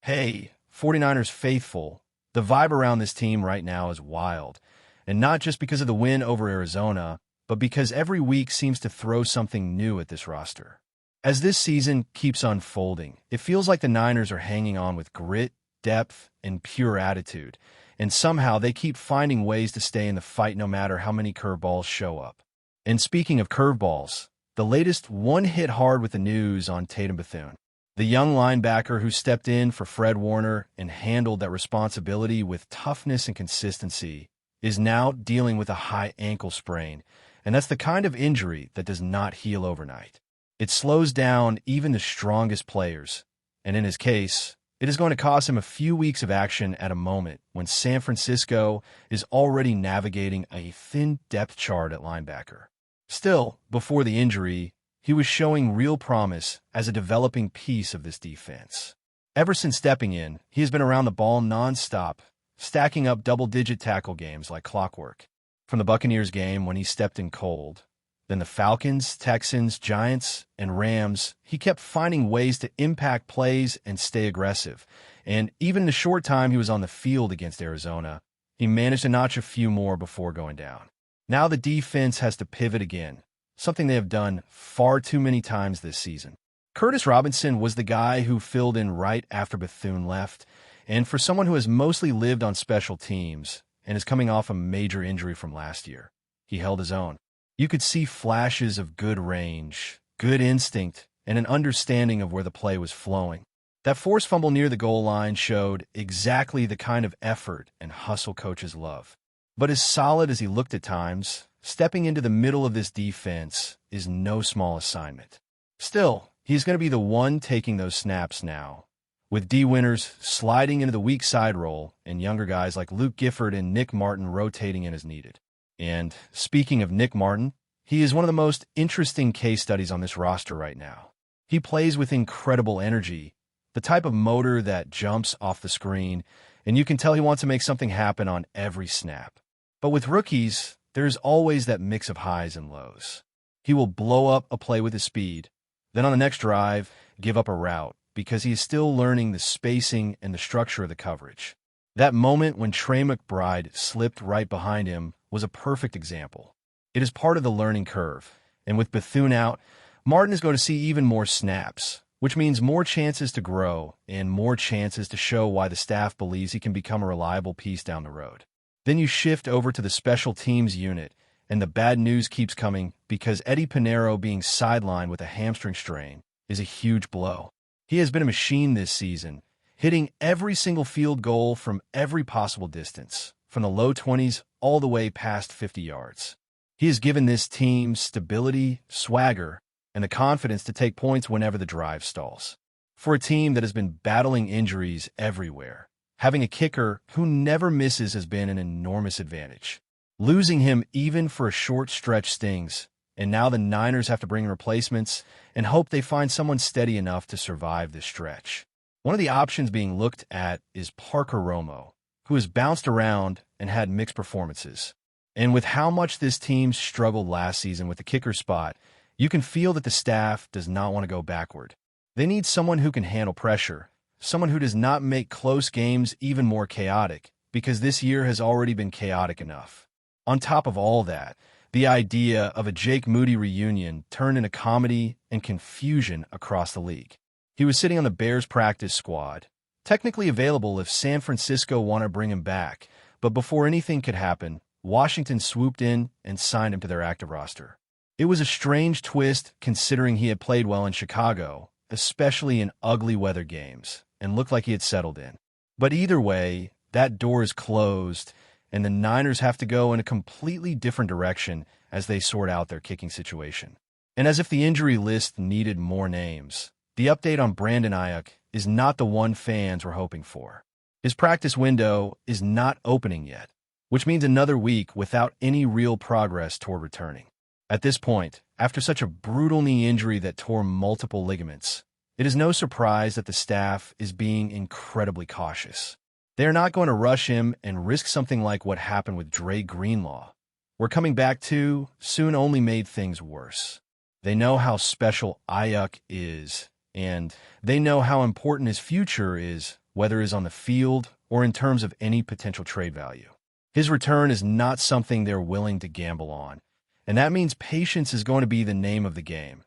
Hey, 49ers faithful, the vibe around this team right now is wild. And not just because of the win over Arizona, but because every week seems to throw something new at this roster. As this season keeps unfolding, it feels like the Niners are hanging on with grit, depth, and pure attitude, and somehow they keep finding ways to stay in the fight no matter how many curveballs show up. And speaking of curveballs, the latest one hit hard with the news on Tatum Bethune. The young linebacker who stepped in for Fred Warner and handled that responsibility with toughness and consistency is now dealing with a high ankle sprain, and that's the kind of injury that does not heal overnight. It slows down even the strongest players, and in his case, it is going to cost him a few weeks of action at a moment when San Francisco is already navigating a thin depth chart at linebacker. Still, before the injury, he was showing real promise as a developing piece of this defense. Ever since stepping in, he has been around the ball nonstop, stacking up double-digit tackle games like clockwork. From the Buccaneers game when he stepped in cold, then the Falcons, Texans, Giants, and Rams, he kept finding ways to impact plays and stay aggressive. And even in the short time he was on the field against Arizona, he managed to notch a few more before going down. Now the defense has to pivot again, something they have done far too many times this season. Curtis Robinson was the guy who filled in right after Bethune left, and for someone who has mostly lived on special teams and is coming off a major injury from last year, he held his own. You could see flashes of good range, good instinct, and an understanding of where the play was flowing. That forced fumble near the goal line showed exactly the kind of effort and hustle coaches love. But as solid as he looked at times, stepping into the middle of this defense is no small assignment. Still, he's going to be the one taking those snaps now, with D. Winters sliding into the weak side role and younger guys like Luke Gifford and Nick Martin rotating in as needed. And speaking of Nick Martin, he is one of the most interesting case studies on this roster right now. He plays with incredible energy, the type of motor that jumps off the screen, and you can tell he wants to make something happen on every snap. But with rookies, there's always that mix of highs and lows. He will blow up a play with his speed, then on the next drive, give up a route because he is still learning the spacing and the structure of the coverage. That moment when Trey McBride slipped right behind him was a perfect example. It is part of the learning curve, and with Bethune out, Martin is going to see even more snaps, which means more chances to grow and more chances to show why the staff believes he can become a reliable piece down the road. Then you shift over to the special teams unit, and the bad news keeps coming because Eddie Pinheiro being sidelined with a hamstring strain is a huge blow. He has been a machine this season, hitting every single field goal from every possible distance, from the low 20s all the way past 50 yards. He has given this team stability, swagger, and the confidence to take points whenever the drive stalls. For a team that has been battling injuries everywhere, having a kicker who never misses has been an enormous advantage. Losing him even for a short stretch stings, and now the Niners have to bring in replacements and hope they find someone steady enough to survive this stretch. One of the options being looked at is Parker Romo, who has bounced around and had mixed performances. And with how much this team struggled last season with the kicker spot, you can feel that the staff does not want to go backward. They need someone who can handle pressure, someone who does not make close games even more chaotic, because this year has already been chaotic enough. On top of all that, the idea of a Jake Moody reunion turned into comedy and confusion across the league. He was sitting on the Bears practice squad, technically available if San Francisco wanted to bring him back, but before anything could happen, Washington swooped in and signed him to their active roster. It was a strange twist considering he had played well in Chicago, especially in ugly weather games, and looked like he had settled in. But either way, that door is closed, and the Niners have to go in a completely different direction as they sort out their kicking situation. And as if the injury list needed more names, the update on Brandon Ayuk is not the one fans were hoping for. His practice window is not opening yet, which means another week without any real progress toward returning. At this point, after such a brutal knee injury that tore multiple ligaments, it is no surprise that the staff is being incredibly cautious. They are not going to rush him and risk something like what happened with Dre Greenlaw, where coming back to soon only made things worse. They know how special Ayuk is, and they know how important his future is whether it's on the field or in terms of any potential trade value. His return is not something they're willing to gamble on, and that means patience is going to be the name of the game,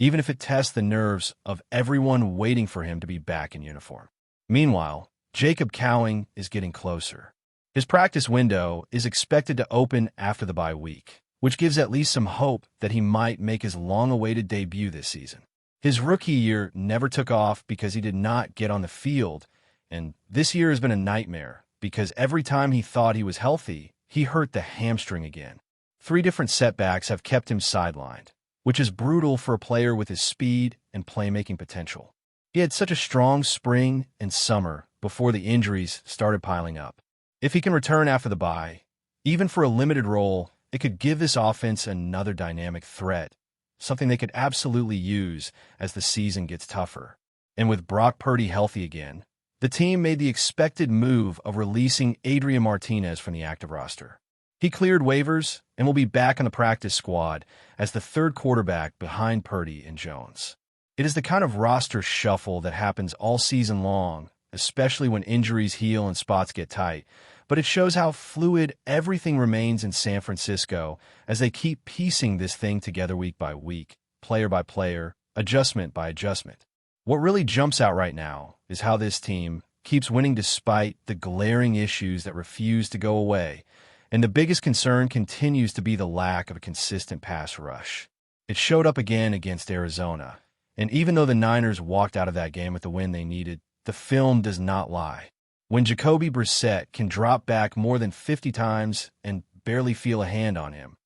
even if it tests the nerves of everyone waiting for him to be back in uniform. Meanwhile, Jacob Cowing is getting closer. His practice window is expected to open after the bye week, which gives at least some hope that he might make his long-awaited debut this season. His rookie year never took off because he did not get on the field, and this year has been a nightmare because every time he thought he was healthy, he hurt the hamstring again. 3 different setbacks have kept him sidelined, which is brutal for a player with his speed and playmaking potential. He had such a strong spring and summer before the injuries started piling up. If he can return after the bye, even for a limited role, it could give this offense another dynamic threat, something they could absolutely use as the season gets tougher. And with Brock Purdy healthy again, the team made the expected move of releasing Adrian Martinez from the active roster. He cleared waivers and will be back on the practice squad as the third quarterback behind Purdy and Jones. It is the kind of roster shuffle that happens all season long, especially when injuries heal and spots get tight, but it shows how fluid everything remains in San Francisco as they keep piecing this thing together week by week, player by player, adjustment by adjustment. What really jumps out right now is how this team keeps winning despite the glaring issues that refuse to go away, and the biggest concern continues to be the lack of a consistent pass rush. It showed up again against Arizona, and even though the Niners walked out of that game with the win they needed, the film does not lie. When Jacoby Brissett can drop back more than 50 times and barely feel a hand on him,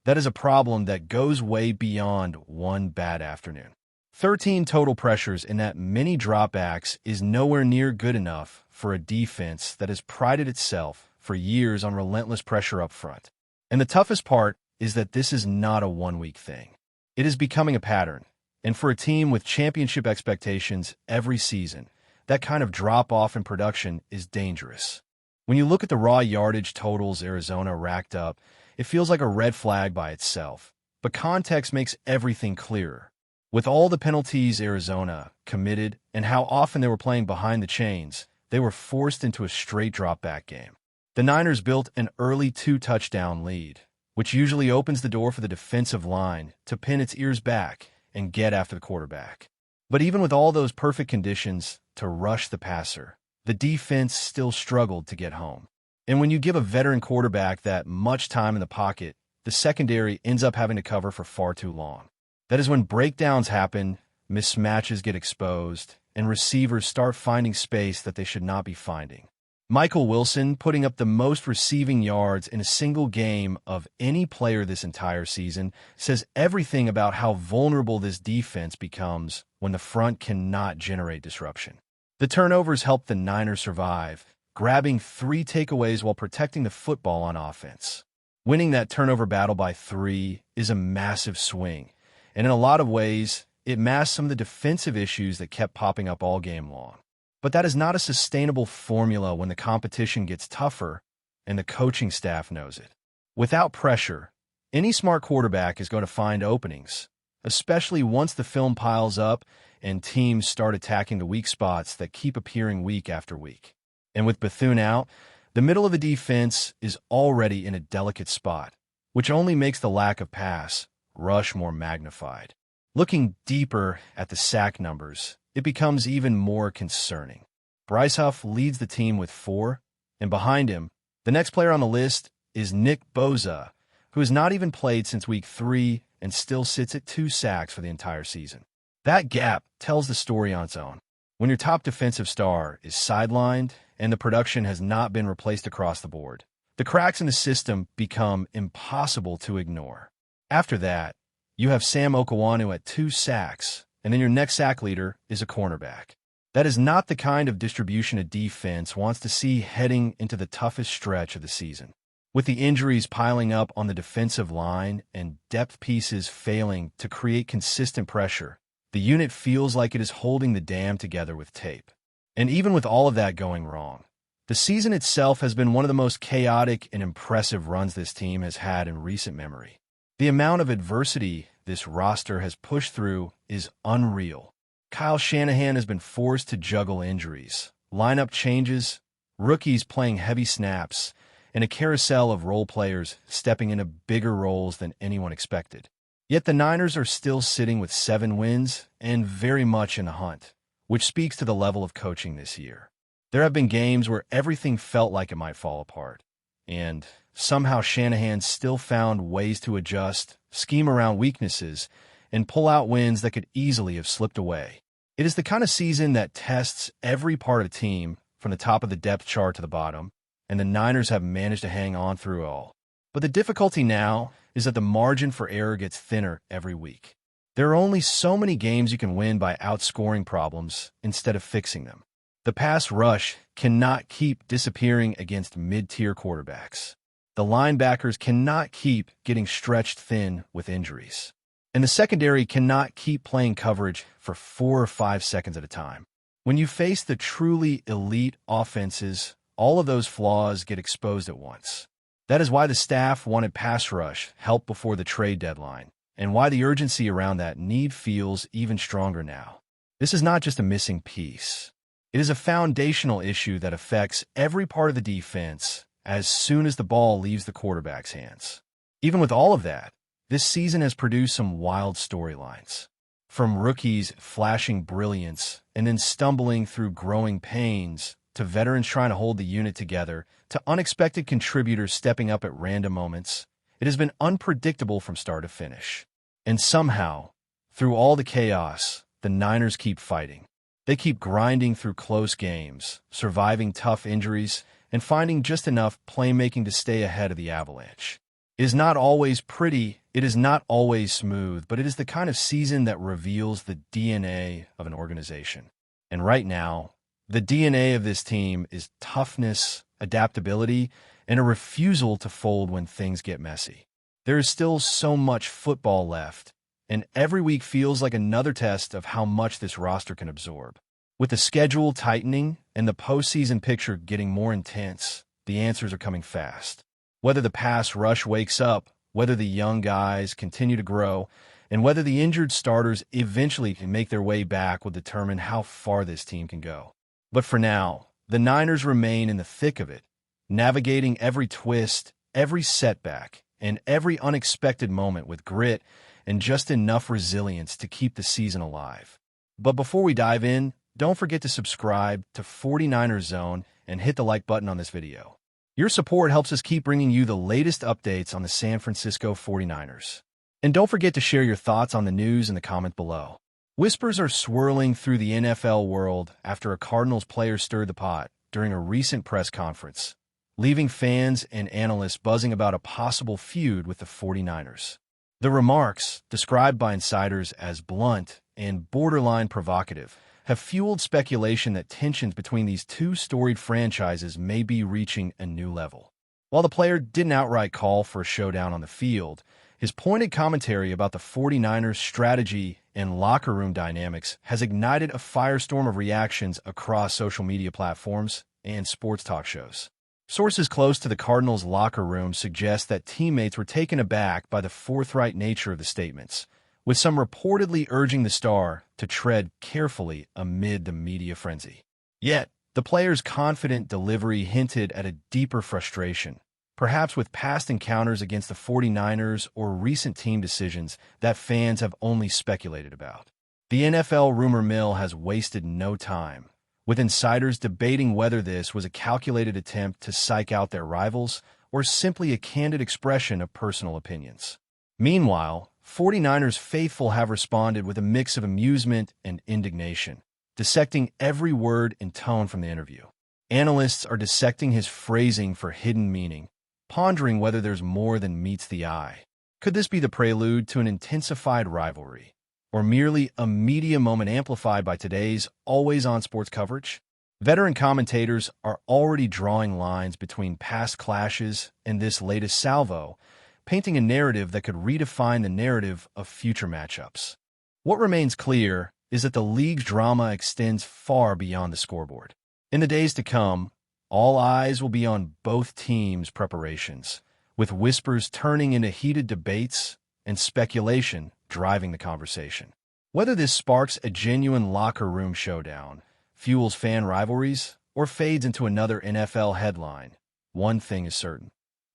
that is a problem that goes way beyond one bad afternoon. 13 total pressures in that many dropbacks is nowhere near good enough for a defense that has prided itself for years on relentless pressure up front. And the toughest part is that this is not a one-week thing. It is becoming a pattern, and for a team with championship expectations every season, that kind of drop-off in production is dangerous. When you look at the raw yardage totals Arizona racked up, it feels like a red flag by itself. But context makes everything clearer. With all the penalties Arizona committed and how often they were playing behind the chains, they were forced into a straight drop-back game. The Niners built an early 2-touchdown lead, which usually opens the door for the defensive line to pin its ears back and get after the quarterback. But even with all those perfect conditions to rush the passer, the defense still struggled to get home. And when you give a veteran quarterback that much time in the pocket, the secondary ends up having to cover for far too long. That is when breakdowns happen, mismatches get exposed, and receivers start finding space that they should not be finding. Michael Wilson putting up the most receiving yards in a single game of any player this entire season says everything about how vulnerable this defense becomes when the front cannot generate disruption. The turnovers helped the Niners survive, grabbing 3 takeaways while protecting the football on offense. Winning that turnover battle by 3 is a massive swing, and in a lot of ways, it masked some of the defensive issues that kept popping up all game long. But that is not a sustainable formula when the competition gets tougher and the coaching staff knows it. Without pressure, any smart quarterback is going to find openings, especially once the film piles up and teams start attacking the weak spots that keep appearing week after week. And with Bethune out, the middle of the defense is already in a delicate spot, which only makes the lack of pass rush more magnified. Looking deeper at the sack numbers, it becomes even more concerning. Bryce Huff leads the team with 4, and behind him, the next player on the list is Nick Bosa, who has not even played since week 3 and still sits at 2 sacks for the entire season. That gap tells the story on its own. When your top defensive star is sidelined and the production has not been replaced across the board, the cracks in the system become impossible to ignore. After that, you have Sam Okawanu at 2 sacks, and then your next sack leader is a cornerback. That is not the kind of distribution a defense wants to see heading into the toughest stretch of the season. With the injuries piling up on the defensive line and depth pieces failing to create consistent pressure, the unit feels like it is holding the dam together with tape. And even with all of that going wrong, the season itself has been one of the most chaotic and impressive runs this team has had in recent memory. The amount of adversity this roster has pushed through is unreal. Kyle Shanahan has been forced to juggle injuries, lineup changes, rookies playing heavy snaps, and a carousel of role players stepping into bigger roles than anyone expected. Yet the Niners are still sitting with 7 wins and very much in the hunt, which speaks to the level of coaching this year. There have been games where everything felt like it might fall apart, and somehow Shanahan still found ways to adjust, scheme around weaknesses, and pull out wins that could easily have slipped away. It is the kind of season that tests every part of the team, from the top of the depth chart to the bottom, and the Niners have managed to hang on through it all. But the difficulty now is that the margin for error gets thinner every week. There are only so many games you can win by outscoring problems instead of fixing them. The pass rush cannot keep disappearing against mid-tier quarterbacks. The linebackers cannot keep getting stretched thin with injuries. And the secondary cannot keep playing coverage for 4 or 5 seconds at a time. When you face the truly elite offenses, all of those flaws get exposed at once. That is why the staff wanted pass rush help before the trade deadline, and why the urgency around that need feels even stronger now. This is not just a missing piece. It is a foundational issue that affects every part of the defense as soon as the ball leaves the quarterback's hands. Even with all of that, this season has produced some wild storylines. From rookies flashing brilliance and then stumbling through growing pains, to veterans trying to hold the unit together, to unexpected contributors stepping up at random moments, it has been unpredictable from start to finish. And somehow, through all the chaos, the Niners keep fighting. They keep grinding through close games, surviving tough injuries, and finding just enough playmaking to stay ahead of the Avalanche. It is not always pretty, it is not always smooth, but it is the kind of season that reveals the DNA of an organization. And right now, the DNA of this team is toughness, adaptability, and a refusal to fold when things get messy. There is still so much football left, and every week feels like another test of how much this roster can absorb. With the schedule tightening and the postseason picture getting more intense, the answers are coming fast. Whether the pass rush wakes up, whether the young guys continue to grow, and whether the injured starters eventually can make their way back will determine how far this team can go. But for now, the Niners remain in the thick of it, navigating every twist, every setback, and every unexpected moment with grit and just enough resilience to keep the season alive. But before we dive in, don't forget to subscribe to 49ers Zone and hit the like button on this video. Your support helps us keep bringing you the latest updates on the San Francisco 49ers. And don't forget to share your thoughts on the news in the comment below. Whispers are swirling through the NFL world after a Cardinals player stirred the pot during a recent press conference, leaving fans and analysts buzzing about a possible feud with the 49ers. The remarks, described by insiders as blunt and borderline provocative, have fueled speculation that tensions between these two storied franchises may be reaching a new level. While the player didn't outright call for a showdown on the field, his pointed commentary about the 49ers' strategy and locker room dynamics has ignited a firestorm of reactions across social media platforms and sports talk shows. Sources close to the Cardinals' locker room suggest that teammates were taken aback by the forthright nature of the statements, with some reportedly urging the star to tread carefully amid the media frenzy. Yet, the player's confident delivery hinted at a deeper frustration, perhaps with past encounters against the 49ers or recent team decisions that fans have only speculated about. The NFL rumor mill has wasted no time, with insiders debating whether this was a calculated attempt to psych out their rivals or simply a candid expression of personal opinions. Meanwhile, 49ers faithful have responded with a mix of amusement and indignation, dissecting every word and tone from the interview. Analysts are dissecting his phrasing for hidden meaning, pondering whether there's more than meets the eye. Could this be the prelude to an intensified rivalry, or merely a media moment amplified by today's always-on sports coverage? Veteran commentators are already drawing lines between past clashes and this latest salvo, painting a narrative that could redefine the narrative of future matchups. What remains clear is that the league's drama extends far beyond the scoreboard. In the days to come, all eyes will be on both teams' preparations, with whispers turning into heated debates and speculation driving the conversation. Whether this sparks a genuine locker room showdown, fuels fan rivalries, or fades into another NFL headline, one thing is certain.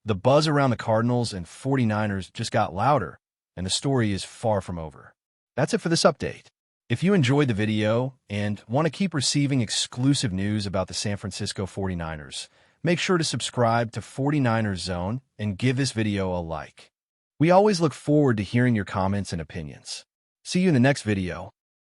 The buzz around the Cardinals and 49ers just got louder, and the story is far from over. That's it for this update. If you enjoyed the video and want to keep receiving exclusive news about the San Francisco 49ers, make sure to subscribe to 49ers Zone and give this video a like. We always look forward to hearing your comments and opinions. See you in the next video.